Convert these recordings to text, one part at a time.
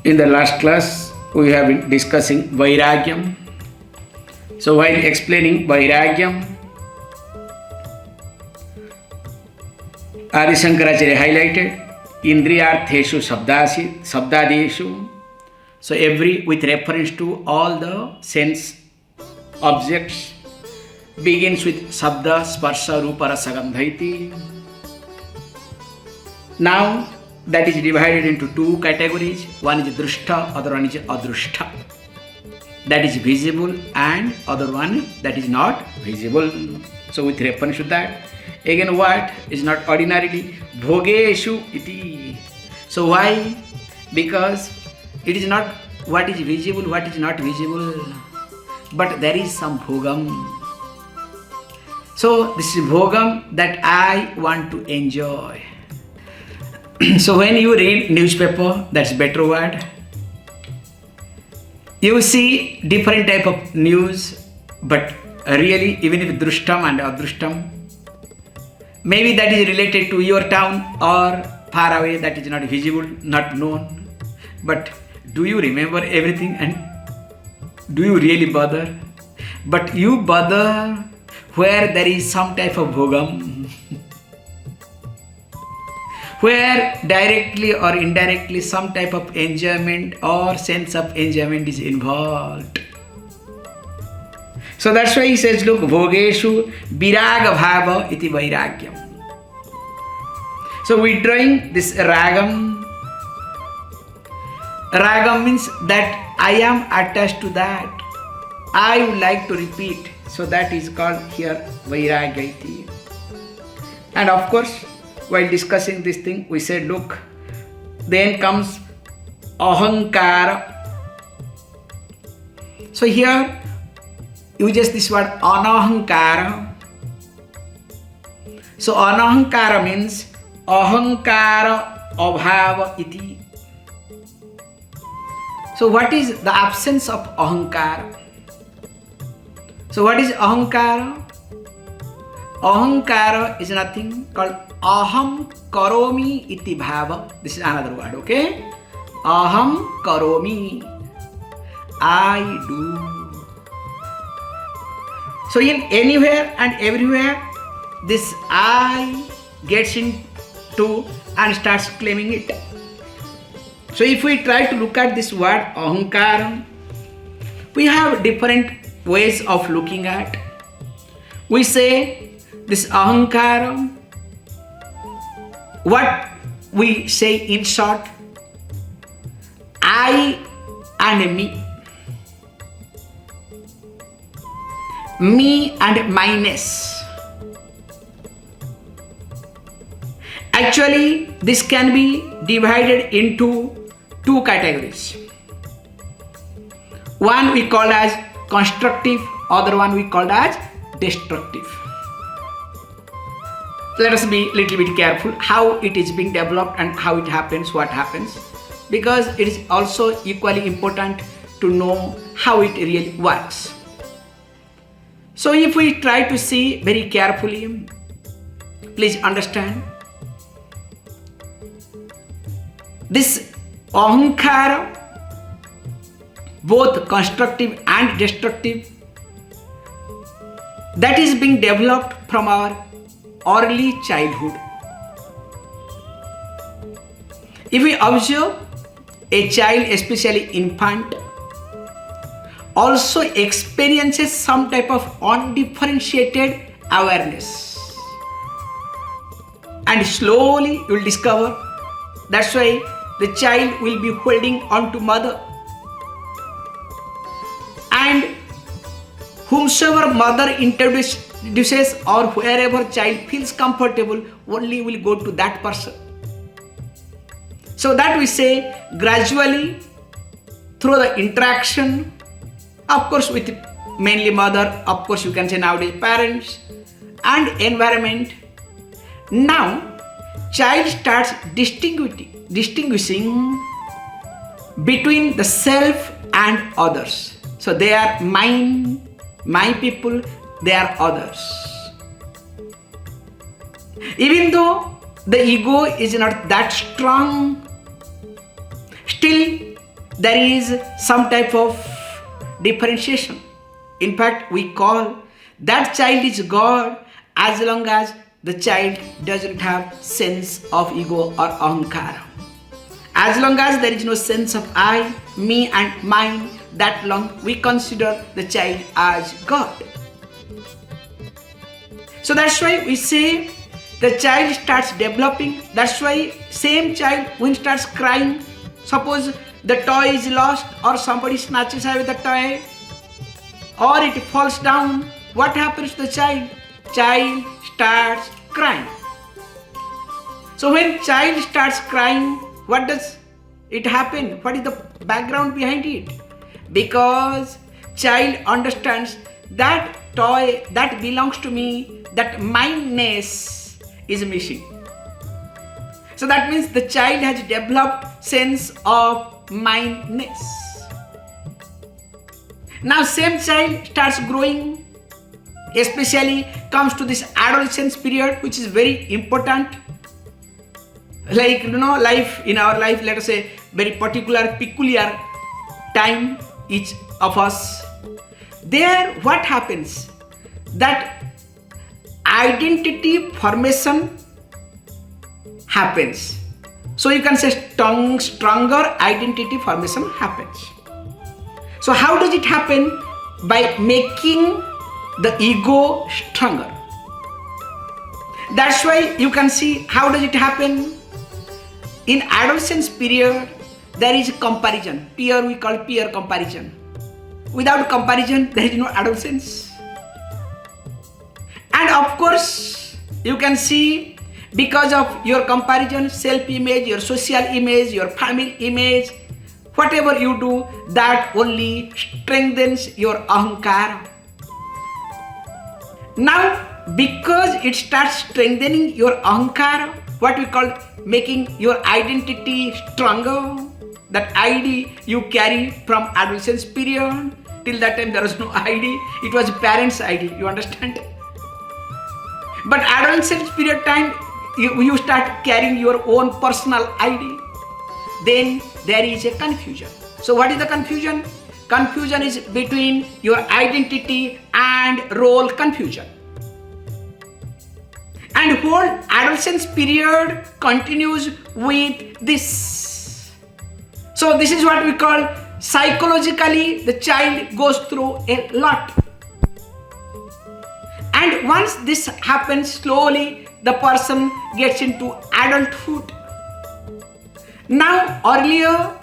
In the last class, we have been discussing Vairagyam. So while explaining Vairagyam, Adi Shankaracharya highlighted Indriyartheshu Sabdadeshu. So every with reference to all the sense objects begins with Sabda, Sparsha, Rupa, Rasa, Gandhaiti. Now that is divided into two categories. One is Drushta, other one is Adrushta. That is visible and other one that is not visible. So with reference to that, again what is not ordinarily Bhogeshu iti. So why? Because it is not what is visible, what is not visible, but there is some Bhogam. So this is Bhogam that I want to enjoy. So when you read newspaper, that's better word, you see different type of news, but really even if Drushtam and Adrushtam, maybe that is related to your town or far away, that is not visible, not known. But do you remember everything and do you really bother? But you bother where there is some type of Bhogam, where directly or indirectly some type of enjoyment or sense of enjoyment is involved. So that's why he says, look, Bhogeshu Viraga Bhava iti Vairagyam. So withdrawing this Ragam. Ragam means that I am attached to that. I would like to repeat. So that is called here Vairagya iti. And of course, while discussing this thing, we said, look, then comes Ahaṃkāra. So here, uses this word Anahaṃkāra. So Anahaṃkāra means Ahaṃkāra Abhava iti. So what is the absence of Ahaṃkāra? So what is Ahaṃkāra? Ahaṃkāra is nothing called Aham karomi iti bhava. This is another word, okay? Aham karomi. I do. So in anywhere and everywhere, this I gets into and starts claiming it. So if we try to look at this word Ahaṃkāra, we have different ways of looking at. We say this Ahaṃkāra, what we say in short, I and me. Me and mine-ness. Actually, this can be divided into two categories. One we call as constructive, other one we call as destructive. Let us be a little bit careful how it is being developed and how it happens, what happens, because it is also equally important to know how it really works. So if we try to see very carefully, please understand, this Ahaṃkāra, both constructive and destructive, that is being developed from our early childhood. If we observe a child, especially infant, also experiences some type of undifferentiated awareness, and slowly you will discover. That's why the child will be holding on to mother, and whomsoever mother introduces or wherever child feels comfortable, only will go to that person. So that we say gradually through the interaction, of course with mainly mother, of course you can say nowadays parents and environment. Now child starts distinguishing between the self and others. So they are mine, my people, they are others. Even though the ego is not that strong, still there is some type of differentiation. In fact, we call that child is God as long as the child doesn't have sense of ego or Ahaṃkāra. As long as there is no sense of I, me and mine, that long we consider the child as God. So that's why we say the child starts developing. That's why same child when starts crying, suppose the toy is lost or somebody snatches away the toy or it falls down, what happens to the child? Child starts crying. So when child starts crying, what does it happen? What is the background behind it? Because child understands that toy that belongs to me, that mine-ness is missing. So that means the child has developed sense of mine-ness. Now same child starts growing, especially comes to this adolescence period, which is very important. Like life, in our life, let us say very particular, peculiar time each of us. There what happens? That identity formation happens. So you can say stronger identity formation happens. So how does it happen? By making the ego stronger. That's why you can see how does it happen. In adolescence period, there is comparison. Peer, we call peer comparison. Without comparison, there is no adolescence. And of course, you can see because of your comparison, self-image, your social image, your family image, whatever you do, that only strengthens your Ahaṃkāra. Now, because it starts strengthening your Ahaṃkāra, what we call making your identity stronger, that ID you carry from adolescence period, till that time there was no ID, it was parents' ID, you understand? But adolescence period time, you start carrying your own personal ID, then there is a confusion. So what is the confusion? Confusion is between your identity and role confusion. And whole adolescence period continues with this. So this is what we call psychologically the child goes through a lot. And once this happens, slowly the person gets into adulthood. Now earlier,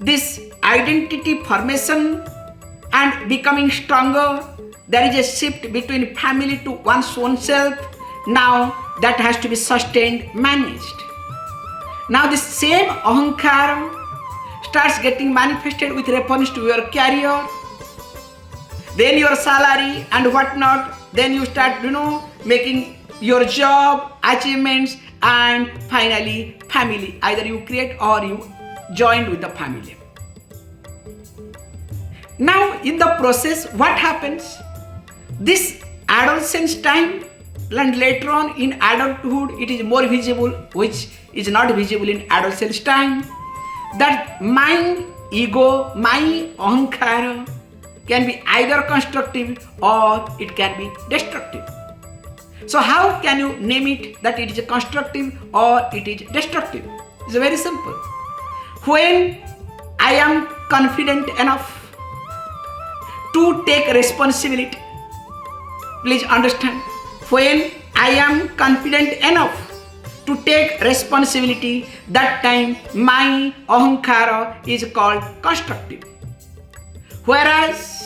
this identity formation and becoming stronger, there is a shift between family to one's own self. Now that has to be sustained, managed. Now this same Ahaṃkāra starts getting manifested with reference to your career, then your salary and whatnot. Then you start, making your job, achievements, and finally family. Either you create or you join with the family. Now in the process, what happens? This adolescence time and later on in adulthood, it is more visible, which is not visible in adolescence time. That mind, ego, my Ahaṃkāra can be either constructive or it can be destructive. So how can you name it that it is constructive or it is destructive? It's very simple. When I am confident enough to take responsibility, please understand, when I am confident enough to take responsibility, that time my Ahaṃkāra is called constructive. Whereas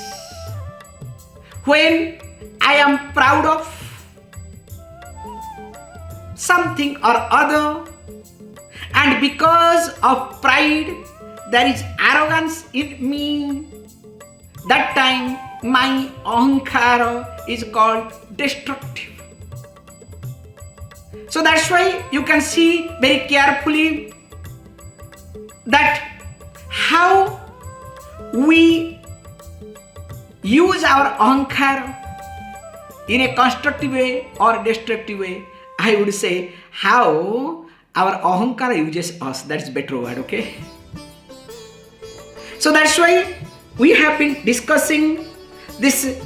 when I am proud of something or other, and because of pride there is arrogance in me, that time my Ahaṃkāra is called destructive. So that's why you can see very carefully that how we use our Ahaṃkāra in a constructive way or destructive way. I would say how our Ahaṃkāra uses us. That's better word, okay? So that's why we have been discussing this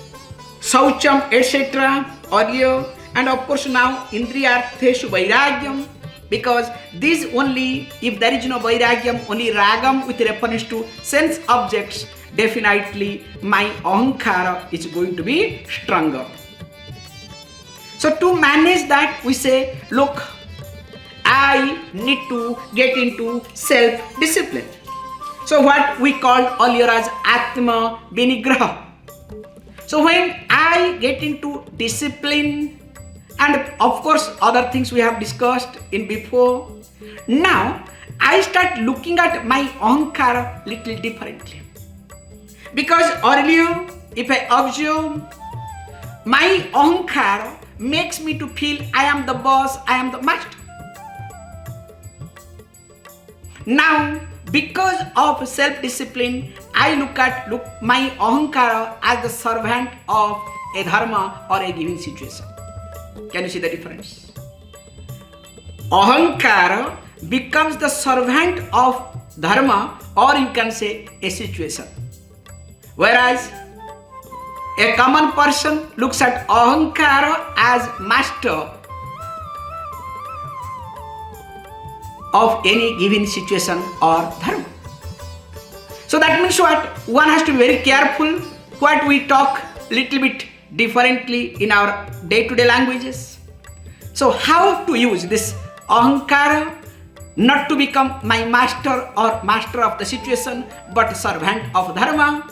Saucham etc. earlier, and of course now Indriyartheshu Vairagyam, because this only, if there is no Vairagyam, only Ragam with reference to sense objects, definitely my Ahaṃkāra is going to be stronger. So to manage that, we say, look, I need to get into self-discipline. So what we called earlier as Atma Vinigraha. So when I get into discipline, and of course other things we have discussed in before, now I start looking at my Ahaṃkāra little differently. Because earlier, if I observe, my Ahaṃkāra makes me to feel I am the boss, I am the master. Now, because of self-discipline, I look my Ahaṃkāra as the servant of a dharma or a given situation. Can you see the difference? Ahaṃkāra becomes the servant of dharma, or you can say a situation. Whereas a common person looks at Ahaṃkāra as master of any given situation or dharma. So that means what? One has to be very careful what we talk little bit differently in our day-to-day languages. So how to use this Ahaṃkāra not to become my master or master of the situation, but servant of dharma.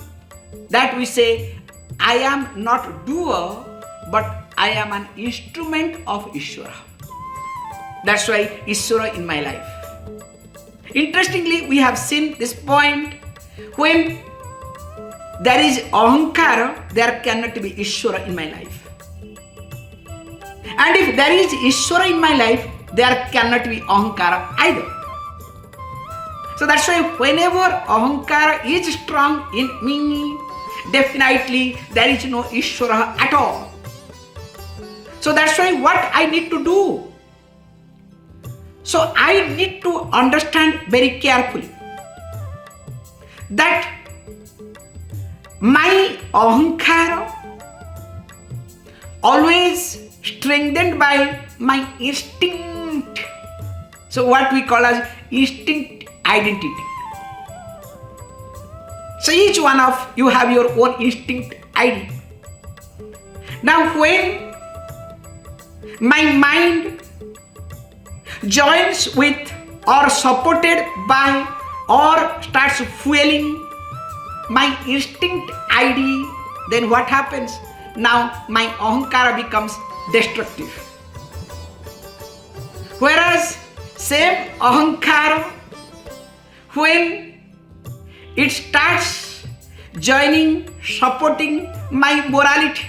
That we say, I am not doer, but I am an instrument of Isvara. That's why Isvara in my life. Interestingly, we have seen this point, when there is Ahaṃkāra, there cannot be Isvara in my life. And if there is Isvara in my life, there cannot be Ahaṃkāra either. So that's why whenever Ahaṃkāra is strong in me, definitely there is no Isvara at all. So that's why what I need to do? So I need to understand very carefully that my Ahaṃkāra always strengthened by my instinct. So what we call as instinct identity. So each one of you have your own instinct ID. Now when my mind joins with or supported by or starts fueling my instinct ID, then what happens? Now my Ahaṃkāra becomes destructive. Whereas same Ahaṃkāra, when it starts joining, supporting my morality,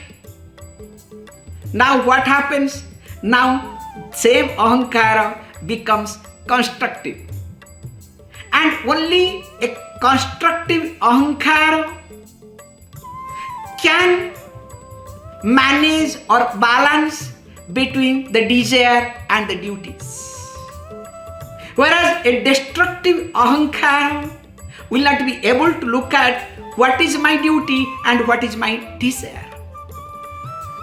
now what happens? Now same Ahaṃkāra becomes constructive. And only a constructive Ahaṃkāra can manage or balance between the desire and the duties. Whereas a destructive Ahaṃkāra will not be able to look at what is my duty and what is my desire.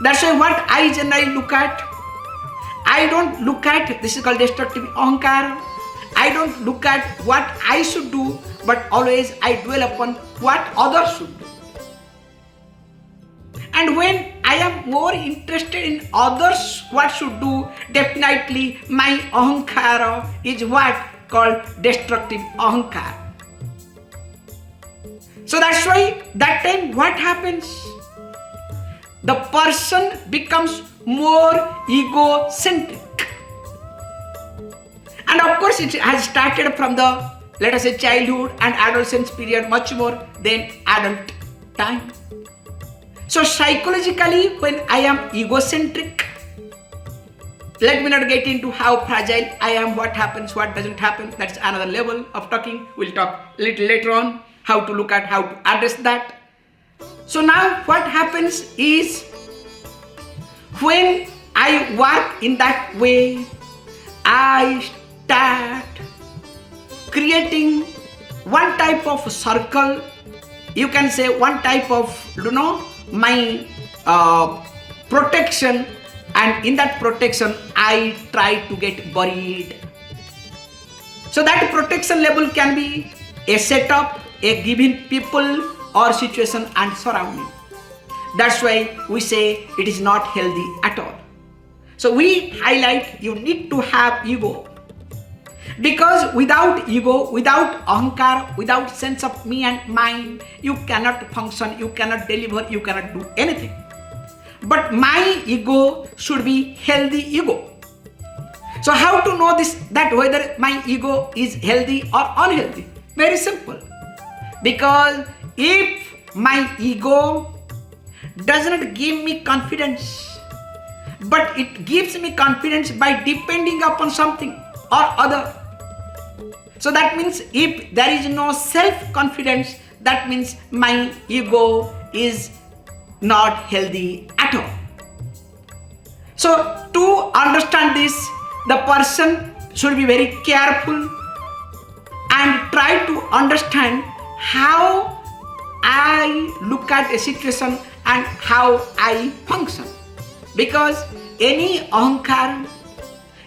That's why what I generally look at, I don't look at, this is called destructive Ahaṃkāra, I don't look at what I should do, but always I dwell upon what others should do. And when I am more interested in others what should do, definitely my Ahaṃkāra is what called destructive Ahaṃkāra. So that's why that time what happens? The person becomes more egocentric. And of course it has started from the, let us say, childhood and adolescence period much more than adult time. So psychologically, when I am egocentric, let me not get into how fragile I am, what happens, what doesn't happen. That's another level of talking. We'll talk a little later on how to look at, how to address that. So now what happens is, when I work in that way, I start creating one type of circle, you can say one type of, my protection, and in that protection I try to get buried. So that protection level can be a setup, a given people or situation and surrounding. That's why we say it is not healthy at all. So we highlight you need to have ego. Because without ego, without ahaṃkāra, without sense of me and mine, you cannot function, you cannot deliver, you cannot do anything. But my ego should be healthy ego. So how to know this, that whether my ego is healthy or unhealthy? Very simple. Because if my ego does not give me confidence, but it gives me confidence by depending upon something or other. So that means if there is no self-confidence, that means my ego is not healthy at all. So to understand this, the person should be very careful and try to understand how I look at a situation and how I function. Because any ahaṃkāra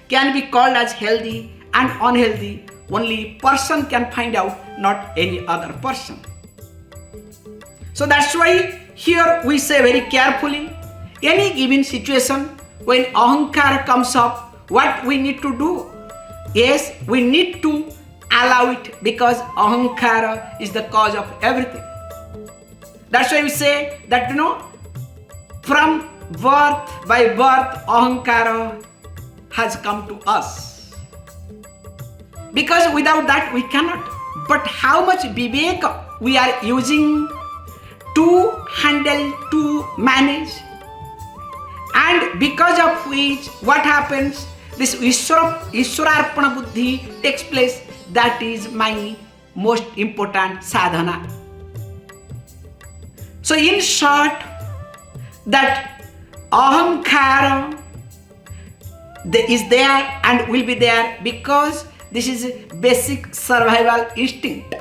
can be called as healthy and unhealthy. Only person can find out, not any other person. So that's why here we say very carefully, any given situation when ahaṃkāra comes up, what we need to do? Yes, we need to allow it, because ahaṃkāra is the cause of everything. That's why we say that, from by birth, ahaṃkāra has come to us. Because without that we cannot. But how much viveka we are using to handle, to manage, and because of which what happens, this Isvara buddhi takes place. That is my most important sadhana. So in short, that ahaṃkāra is there and will be there because this is basic survival instinct.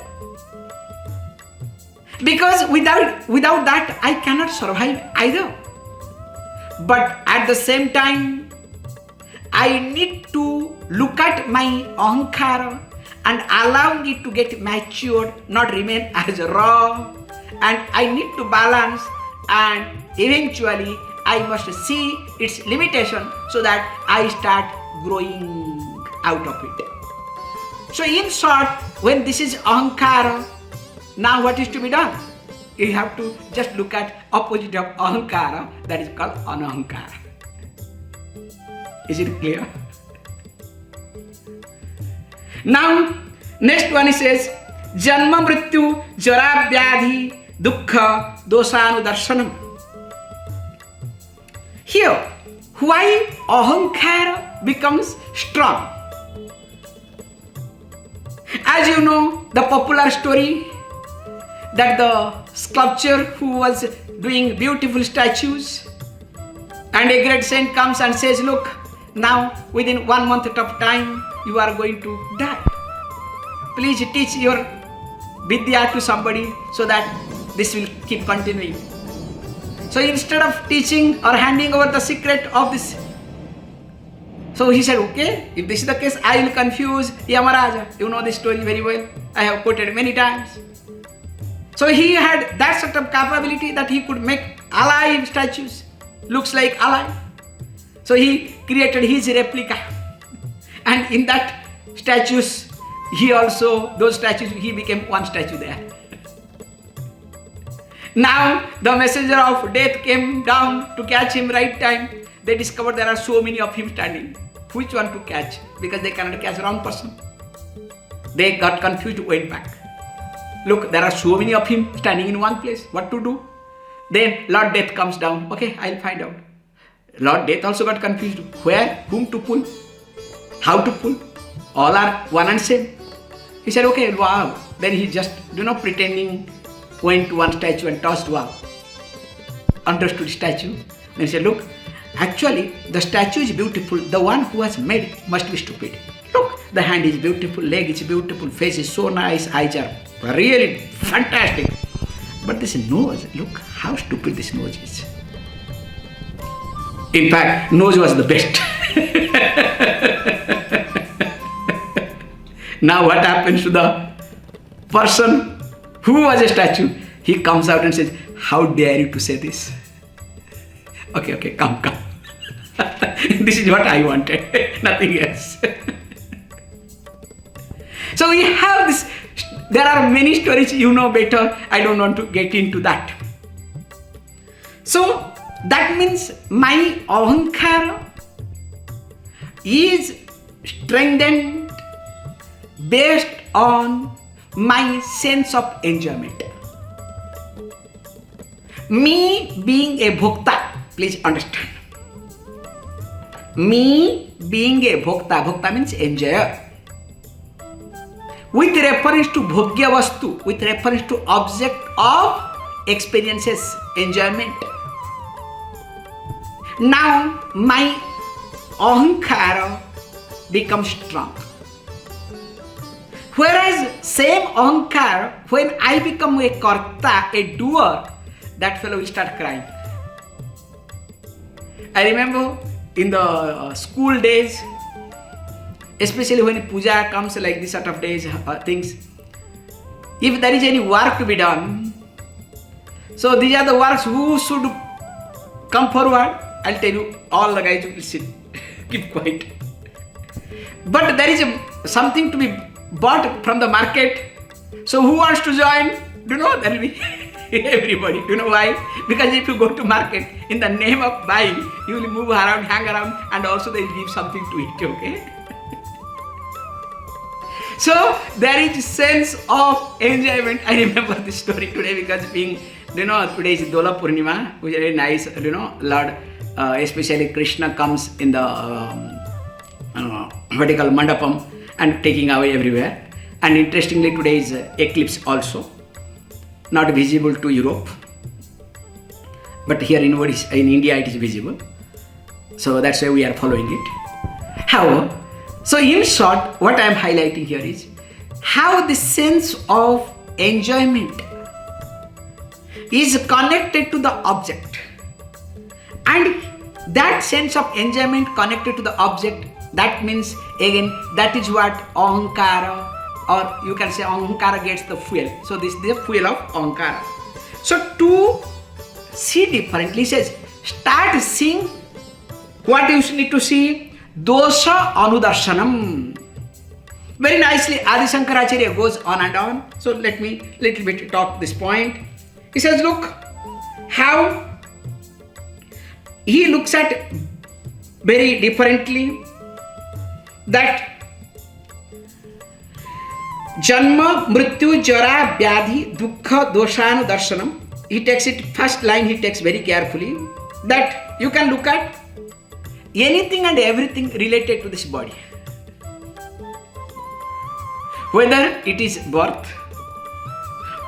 Because without that I cannot survive either. But at the same time, I need to look at my ahaṃkāra and allow it to get matured, not remain as raw. And I need to balance, and eventually I must see its limitation so that I start growing out of it. So in short, when this is ahaṃkāra, now what is to be done? You have to just look at opposite of ahaṃkāra, that is called anahaṃkāra. Is it clear? Now, next one says, Janma mrityu jara vyadhi dukkha dosanudarshanam. Here, why ahaṃkāra becomes strong? As you know, the popular story that the sculptor who was doing beautiful statues, and a great saint comes and says, look, now within 1 month of time you are going to die. Please teach your vidya to somebody so that this will keep continuing. So instead of teaching or handing over the secret of this, so he said, okay, if this is the case, I will confuse Yamaraja. You know this story very well. I have quoted many times. So he had that sort of capability that he could make alive statues, looks like alive. So he created his replica. And in that statues, those statues, he became one statue there. Now the messenger of death came down to catch him right time. They discovered there are so many of him standing. Which one to catch? Because they cannot catch wrong person. They got confused, went back. Look, there are so many of him standing in one place. What to do? Then Lord Death comes down. Okay, I'll find out. Lord Death also got confused. Where? Whom to pull? How to pull? All are one and same. He said, okay, wow. Then he just, pretending, went to one statue and tossed wow. Understood statue. Then he said, look, actually the statue is beautiful. The one who has made must be stupid. Look, the hand is beautiful, leg is beautiful, face is so nice, eyes are really fantastic. But this nose, look how stupid this nose is. In fact, nose was the best. Now what happens to the person who was a statue? He comes out and says, how dare you to say this? Okay, come. This is what I wanted, nothing else. So we have this, there are many stories you know better, I don't want to get into that. So that means my Ahaṃkāra is strengthened based on my sense of enjoyment. Me being a bhokta, please understand. Me being a bhokta means enjoyer. With reference to bhogya vastu, with reference to object of experiences, enjoyment. Now my Ahaṃkāra becomes strong. Whereas same Ahaṃkāra, when I become a karta, a doer, that fellow will start crying. I remember in the school days, especially when puja comes like this sort of days, things, if there is any work to be done, so these are the works who should come forward. I'll tell you, all the guys will sit, keep quiet. But there is something to be bought from the market. So who wants to join? Do you know? There will be everybody. Do you know why? Because if you go to market, in the name of buying, you will move around, hang around, and also they will give something to eat, okay? So there is sense of enjoyment. I remember this story today because being, today is Dola Purnima, which is very nice, Lord, especially Krishna comes in the vertical mandapam and taking away everywhere. And interestingly, today is eclipse also, not visible to Europe, but here in India it is visible. So that's why we are following it. However, so in short, what I am highlighting here is how the sense of enjoyment is connected to the object. And that sense of enjoyment connected to the object, that means again, that is what Ahaṃkāra, or you can say Ahaṃkāra gets the fuel. So this is the fuel of Ahaṃkāra. So to see differently, says, start seeing what you need to see. Dosha anudarshanam. Very nicely, Adi Shankaracharya goes on and on. So let me little bit talk this point. He says, look how he looks at very differently that Janma, Mrityu, Jara, Vyadhi, Dukkha, Doshanu, Darshanam. He takes it, first line he takes very carefully, that you can look at anything and everything related to this body. Whether it is birth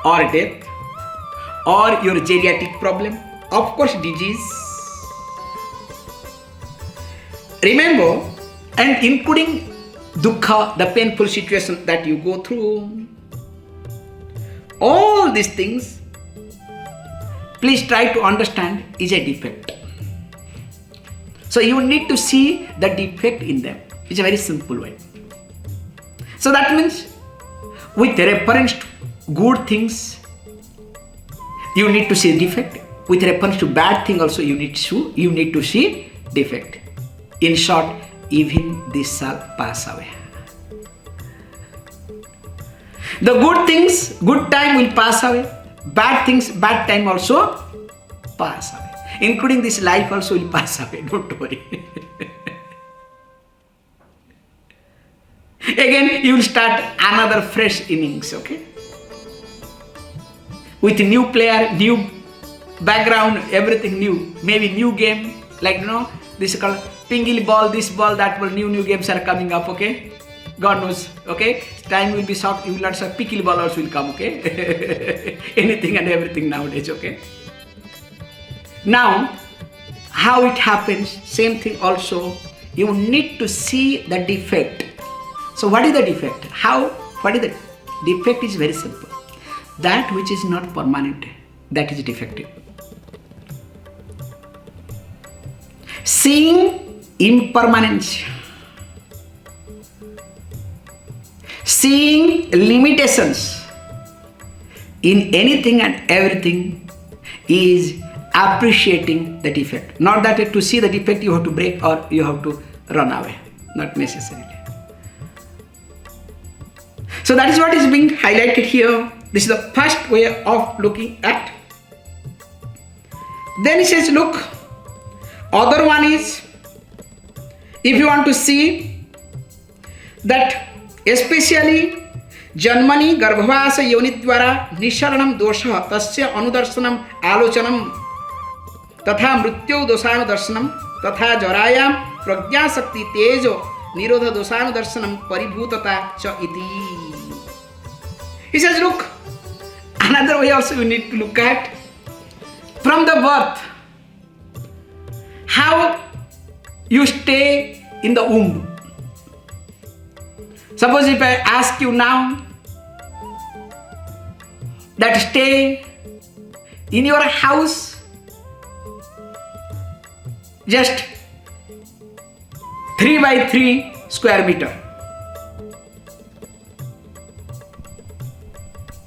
or death or your geriatric problem, of course disease. Remember, and including dukkha, the painful situation that you go through, all these things, please try to understand is a defect. So you need to see the defect in them. It's a very simple way. So that means with reference to good things, you need to see defect. With reference to bad thing also, you need to see defect. In short, even this shall pass away. The good things, good time will pass away. Bad things, bad time also pass away. Including this life also will pass away, don't worry. Again, you will start another fresh innings, okay? With a new player, new background, everything new. Maybe new game, like this is called pingili ball, this ball, that ball, new games are coming up, okay? God knows, okay? Time will be soft, you will not say pickle ball also will come, okay? Anything and everything nowadays, okay? Now, how it happens, same thing also, you need to see the defect. So what is the defect? What is the defect is very simple. that which is not permanent, that is defective. Seeing impermanence, seeing limitations in anything and everything is appreciating the defect. Not that to see the defect you have to break or you have to run away, not necessarily. So that is what is being highlighted here. This is the first way of looking at. Then he says, look, other one is, if you want to see that especially Janmani Garbhavasa Yonidvara Nisharanam Dosha Tasya Anudarsanam Alocanam Tatha Mrityo Dosanu Darsanam Tatha Jarayam Pragya Sakti Tejo Nirodha Dosanu Darsanam Paribhutata Cha Iti. He says, look, another way also you need to look at from the birth, how you stay in the womb. Suppose if I ask you now that stay in your house just 3 by 3 square meter,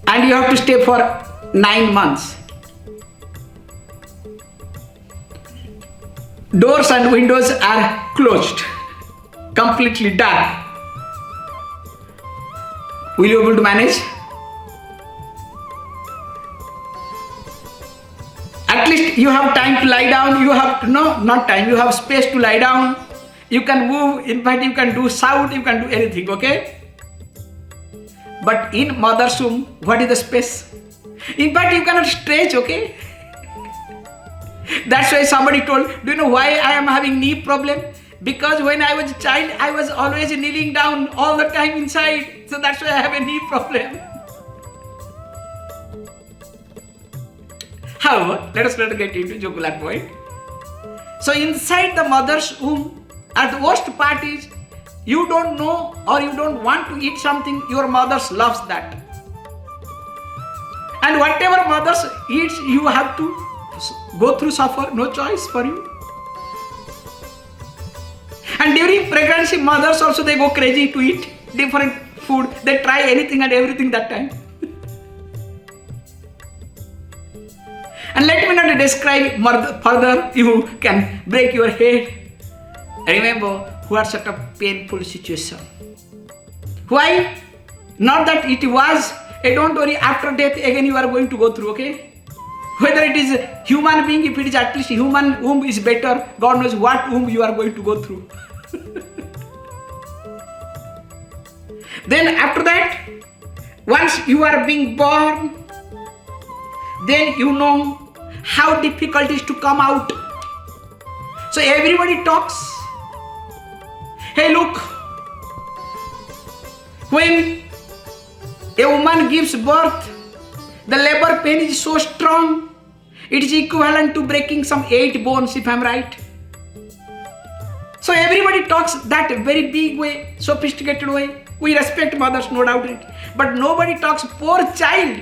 and you have to stay for 9 months. Doors and windows are closed, completely dark. Will you be able to manage? At least you have time to lie down. You have not time. You have space to lie down. You can move. In fact, you can do sound. You can do anything. Okay. But in mother's womb, what is the space? In fact, you cannot stretch. Okay. That's why somebody told, do you know why I am having knee problem? Because when I was a child, I was always kneeling down all the time inside. So that's why I have a knee problem. However, let us not get into jocular point. So inside the mother's womb, the worst part is, you don't know or you don't want to eat something, your mother loves that. And whatever mother eats, you have to go through suffer, no choice for you. And during pregnancy, mothers also, they go crazy to eat different food. They try anything and everything that time. And let me not describe further, you can break your head. Remember, what sort of painful situation. Why? Not that it was, don't worry, after death again you are going to go through, okay? Whether it is a human being, if it is at least human womb is better, God knows what womb you are going to go through. Then after that, once you are being born, then you know how difficult it is to come out. So everybody talks. Hey, look, when a woman gives birth, the labor pain is so strong, it is equivalent to breaking some 8 bones, if I am right. So everybody talks that very big way, sophisticated way. We respect mothers, no doubt it. But nobody talks, poor child,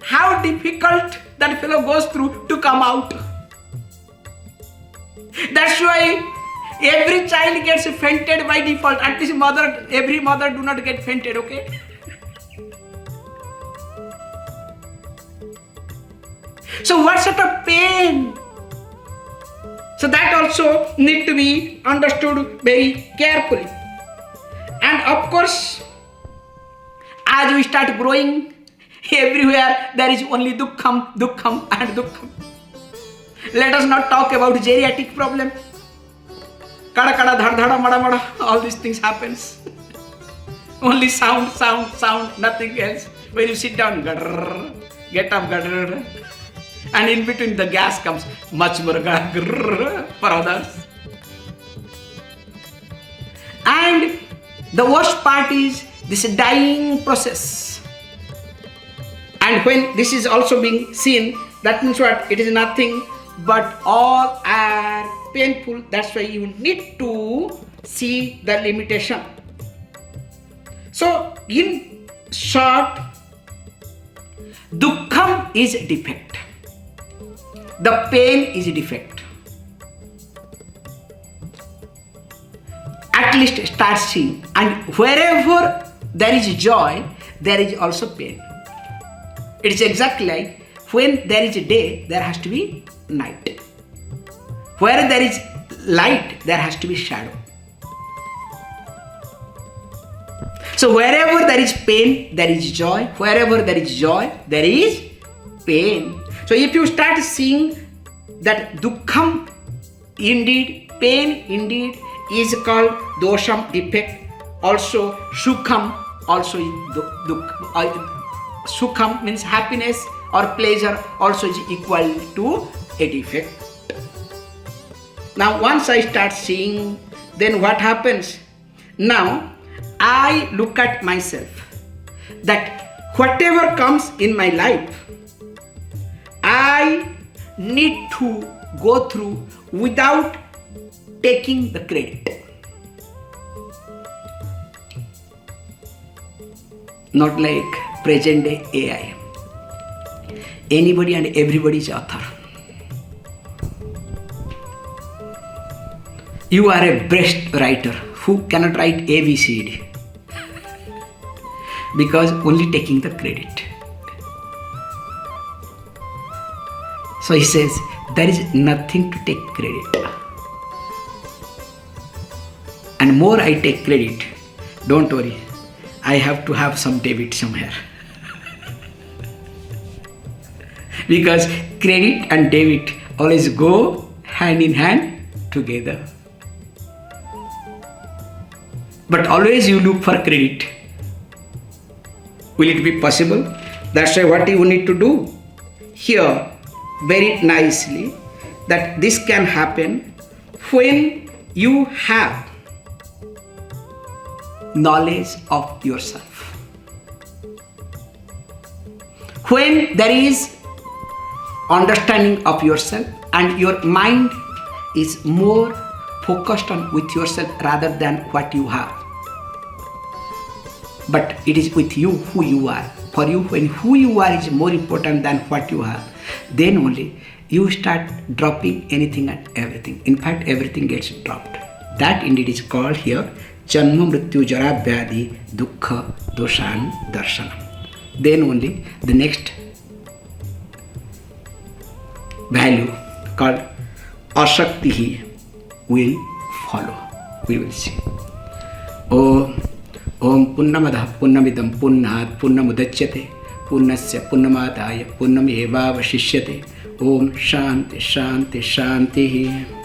how difficult that fellow goes through to come out. That's why every child gets fainted by default. At least every mother do not get fainted, okay? So what sort of pain? So that also need to be understood very carefully. And of course, as we start growing, everywhere there is only dukkham and dukkham. Let us not talk about geriatric problem. Kada kada dhad dhada mada mada, all these things happens. Only sound, nothing else. When you sit down, get up, and in between the gas comes much more for others. And the worst part is this dying process. And when this is also being seen, that means what? It is nothing but all are painful. That's why you need to see the limitation. So in short, Dukkham is defect. The pain is defect. At least start seeing. And wherever there is joy, there is also pain. It is exactly like when there is a day, there has to be night. Where there is light, there has to be shadow. So wherever there is pain, there is joy. Wherever there is joy, there is pain. So if you start seeing that dukkham indeed, pain indeed is called dosham, defect. Also sukham also is sukham means happiness or pleasure also is equal to a defect. Now once I start seeing, then what happens? Now I look at myself that whatever comes in my life, I need to go through without taking the credit. Not like present day AI. Anybody and everybody is author. You are a best writer who cannot write ABCD because only taking the credit. So he says, there is nothing to take credit. And more I take credit, don't worry, I have to have some debit somewhere. Because credit and debit always go hand in hand together. But always you look for credit. Will it be possible? That's why what you need to do here very nicely, that this can happen when you have knowledge of yourself. When there is understanding of yourself and your mind is more focused on with yourself rather than what you have. But it is with you who you are. For you, when who you are is more important than what you have, then only you start dropping anything and everything. In fact, everything gets dropped. That indeed is called here Janma Mrityu Jara Vyadhi Dukkha Doshan Darshanam. Then only the next value called Ashakti will follow. We will see. Om Punnamadah Punnamidam Punnat Punnamudachyate Punnasya Punnamadaya Punnamevavashishyate. Om Shanti Shanti Shanti.